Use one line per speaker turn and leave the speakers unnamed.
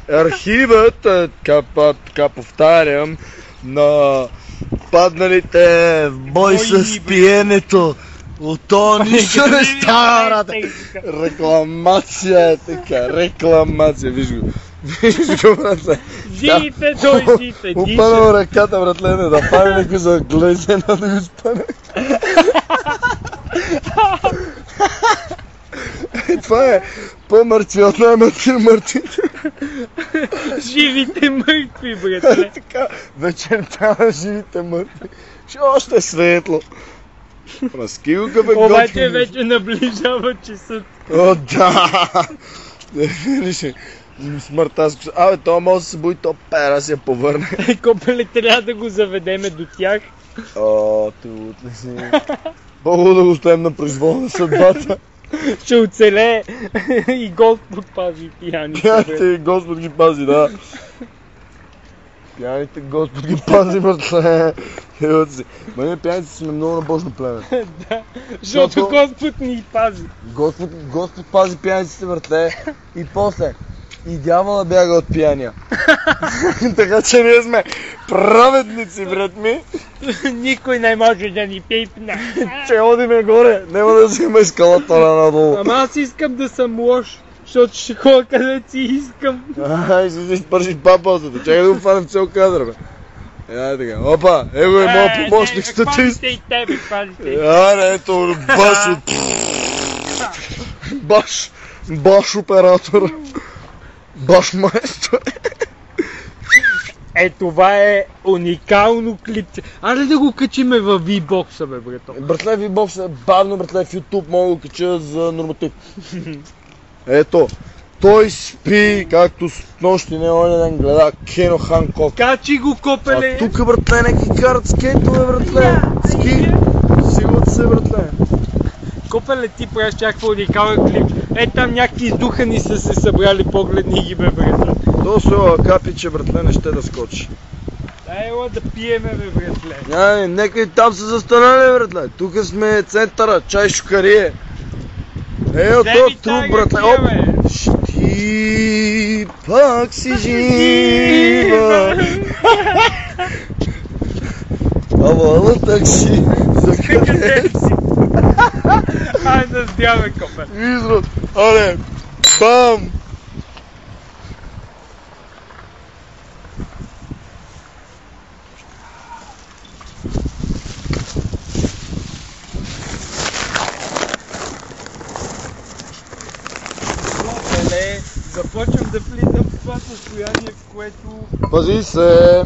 Архивът, така повтарям, на падналите в бой с пиенето. От то нищо не става, брате. Рекламация е така, рекламация, виж го. Виж го, брате.
Дите, той дите,
Упадам ръката, братле, не да пали някой за глезена да го спане. Това е по-мъртви от най-мъртвите.
Живите мъртви, братле.
Така, вечерта на живите мъртви. Ще още е светло. Праски го къпе готвим.
Обаче вече наближава часът.
О, да! Виж, смъртта с коса. Абе, това може да се бои, то пера си я повърне.
Копеле, трябва да го заведеме до тях.
О, тут ли си? По-хубаво да го оставим на произвол на съдбата.
Ще оцелее и Господ пази пияните.
Пияните и Господ ги пази, да. Пияните Господ ги пази, братле. Ма ние пияните сме много набожно племе.
Да, защото Господ ни пази.
Господ пази пияниците, братле. И после. И дявола бяга от пияния. Така че ние сме праведници, брат ми.
Никой не може да ни пипне.
Че ходиме горе, няма да взема ескалатора надолу.
Ама аз искам да съм лош, защото ще ходя където си искам.
Ай, ще си спържиш папалцата, чакай да го фанем цел кадър, бе. Ай така, опа, его е моят помощник статист.
Хвалите и тебе, хвалите.
Аре, ето, баш оператора. Баш майстор.
Е, това е уникално клипче. Аре да го качиме в V-Box-а, бе, брато.
Братле, V-Box е бавно, братле, в YouTube мога да го кача за норматив. Ето, той спи, както с нощи не оня ден гледа Кено Ханкок.
Качи го, копеле!
А тука, братле, неки карат скейтове, братле. Ски, силата се, братле.
Копеле, ти правиш някаква уникална клип. Е, там някакви издухани са се събрали, погледни ги, бе, брато.
То слова капиче, братле, не ще да скочи.
Дай, ела да пиеме, бе, братле.
Нека и там са застанали, братле. Тук сме центъра, чай шукарие. Ето то труп, братле. Оп. Ти пак си жива. Ала такси. За къде си?
Айде да сдяваме, копе.
Изрод. Але. Бам.
Започвам да влизам в това състояние, в което...
Пази се!